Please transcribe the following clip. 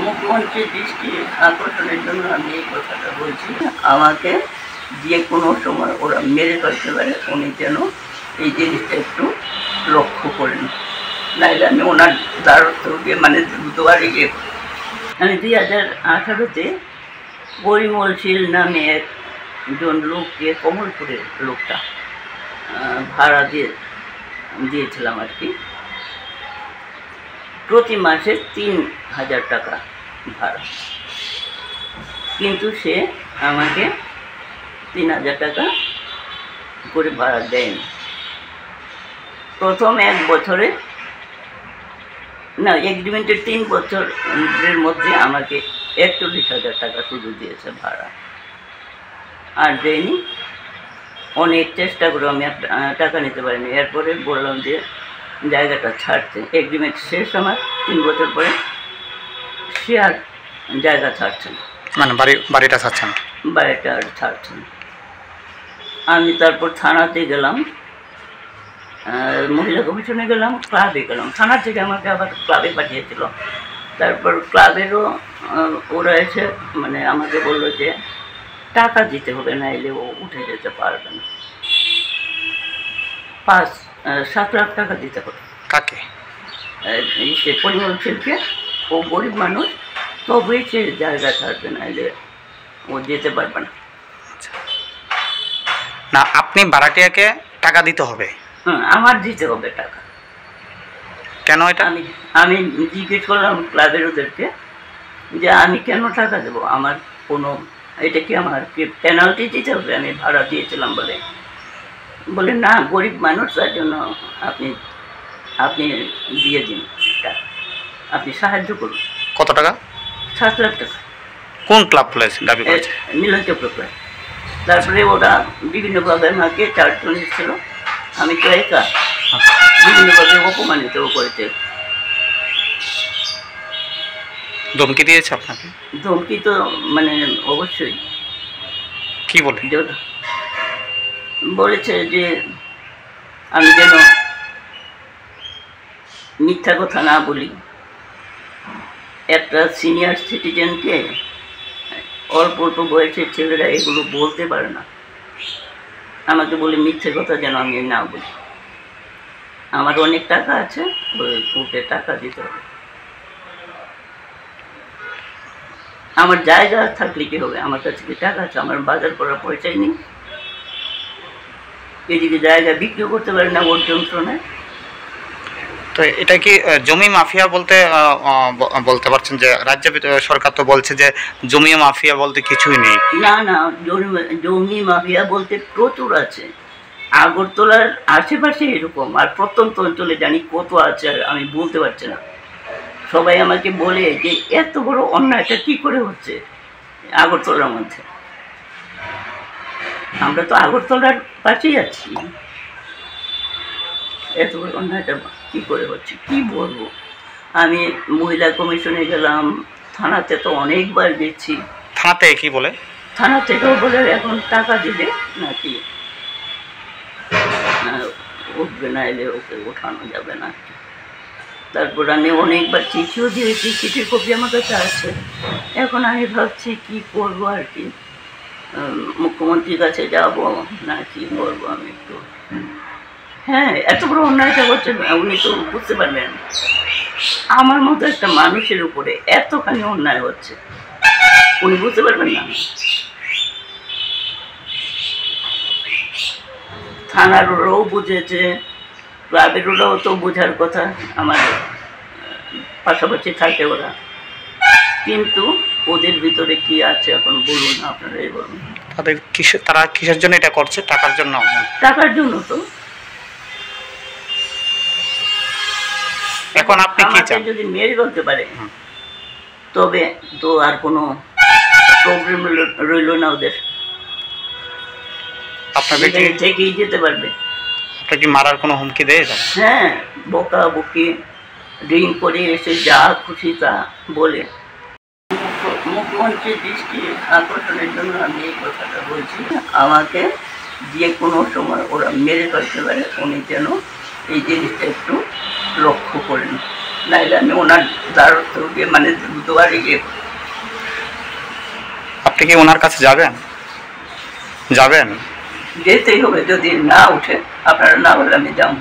মুখ্যমন্ত্রীর দৃষ্টি আকর্ষণের জন্য আমি এই কথাটা বলছি। আমাকে যে কোনো সময় ওরা মেরে ফেলতে পারে, উনি যেন এই জিনিসটা একটু লক্ষ্য করেন, নাইলে আমি ওনার দ্বারস্থ গিয়ে মানে দুয়ারে গিয়ে আমি 2018-তে পরিমল শীল নামে একজন লোককে, কমলপুরের লোকটা ভাড়া দিয়েছিলাম আর কি, প্রতি মাসে 3000 টাকা ভাড়া, কিন্তু সে আমাকে 3000 টাকা করে ভাড়া দেয়নি। প্রথম 1 বছরে না, এগ্রিমেন্টের 3 বছরের মধ্যে আমাকে 41,000 টাকা শুধু দিয়েছে ভাড়া, আর দেয়নি। অনেক চেষ্টা করে আমি টাকা নিতে পারিনি। এরপরে বললাম যে জায়গাটা ছাড়তে, এগ্রিমেন্ট শেষ আমার 3 বছর পরে, সে আর জায়গা ছাড়ছে না, মানে বাড়িটা ছাড়ছেন, বাড়িটা আর ছাড়ছে না। আমি তারপর থানাতে গেলাম, মহিলা কমিশনে গেলাম, ক্লাবে গেলাম। থানা থেকে আমাকে আবার ক্লাবে পাঠিয়েছিল। তারপর ক্লাবেরও ওরা এসে মানে আমাকে বললো যে টাকা দিতে হবে, না এলে ও উঠে যেতে পারবে না। 7 লাখ টাকা দিতে হবে। কাকে? সে পরিমল ছেলেকে, ও গরিব মানুষ, তবেই সে জায়গা ছাড়বে, না এলে ও যেতে পারবে না। না, আপনি ভাড়াটিয়াকে টাকা দিতে হবে? আমার দিতে হবে টাকা। কেন এটা? আমি জিজ্ঞেস করলাম ক্লাবের ওদেরকে যে আমি কেন টাকা দেবো, আমার কোনো এটা কি আমার কি পেনাল্টি দিতে হবে, আমি ভাড়া দিয়েছিলাম বলে না, গরিব মানুষ, তার জন্য আপনি দিয়ে দিন টাকা, আপনি সাহায্য করুন। কত টাকা? 7 লাখ টাকা। কোন ক্লাব দাবি করেছে? মিলন চক্র ক্লাব। তারপরে ওরা বিভিন্ন ক্লাবের আমাকে 4 জন ছিল, আমি তো একা, বিভিন্নভাবে অপমানিতও করেছে। ধমকি দিয়েছে আপনাকে? ধমকি তো মানে অবশ্যই। কি বলে? বলেছে যে আমি যেন মিথ্যা কথা না বলি। একটা সিনিয়র সিটিজেনকে অল্প অল্প বয়সের ছেলেরা এগুলো বলতে পারে না, আমাকে বলে মিথ্যে কথা যেন আমি না বলি। আমার অনেক টাকা আছে, ওকে টাকা দিতে হবে। আমার জায়গা থাকলে কি হবে, আমার কাছে কি টাকা আছে? আমার বাজার করার পয়সাই নেই, এদিকে জায়গা বিক্রিও করতে পারে না ওর যন্ত্রণায়। তো এটা কি জমি মাফিয়া বলতে পারছেন? যে রাজ্য সরকার তো বলছে যে জমি মাফিয়া বলতে কিছুই নেই। না না, জমি মাফিয়া বলতে প্রচুর আছে। আগরতলার আশেপাশে এরকম, আর প্রত্যন্ত অঞ্চলে জানি কত আছে, আর আমি বলতে পারছি না। সবাই আমাকে বলে যে এত বড় অন্যায়টা কি করে হচ্ছে আগরতলার মধ্যে। আমরা তো আগরতলার পাশেই আছি, এত বড় অন্যায়টা কি করে হচ্ছে কি বলবো। আমি মহিলা কমিশনে গেলাম, থানাতে তো অনেকবার গেছি। থানাতে কি বলে? থানা থেকেও বলে এখন টাকা দিলে নাকি উঠবে, না এলে ওকে ওঠানো যাবে না। তারপর আমি অনেকবার চিঠিও দিয়েছি, চিঠির কপি আমার কাছে আছে। এখন আমি ভাবছি কি করবো আর কি, মুখ্যমন্ত্রীর কাছে যাব না কি করবো আমি একটু। হ্যাঁ, এত বড় অন্যায়টা করছে, উনি তো বুঝতে পারবেন আমার মতো একটা মানুষের উপরে এতখানি অন্যায় হচ্ছে, উনি বুঝতে পারবেন না। থানার ওরাও বুঝেছে, ক্লাবের ওরাও তো বোঝার কথা, আমার পাশাপাশি থাকে ওরা, কিন্তু ওদের ভিতরে কি আছে এখন বলুন, আপনারাই বলুন। তারা কিসের জন্য এটা করছে? টাকার জন্য? টাকার জন্য তো। এখন আপনি কি চান? যদি মেরে বলতে পারে তবে তো আর কোনো প্রবলেম রইল না ওদের, আপনাদের থেকেই যেতে পারবে। আপনার কি মারার কোনো হুমকি দেয়? হ্যাঁ, বকা বকি, ড্রিঙ্ক করে এসে যা খুশি তা বলে। মুখ্যমন্ত্রীর দৃষ্টি আকর্ষণের জন্য আমি এই কথাটা বলছি। আমাকে যে কোনো সময় ওরা মেরে ফেলতে পারে, উনি যেন এই জিনিসটা একটু লক্ষ্য করেন, নাইলে আমি ওনার দ্বারস্থ গিয়ে মানে দুয়ারে গিয়ে আপনি কি ওনার কাছে যাবেন? যাবেন? যেতেই হবে, যদি না উঠে আপনারা না বলে আমি যাবো।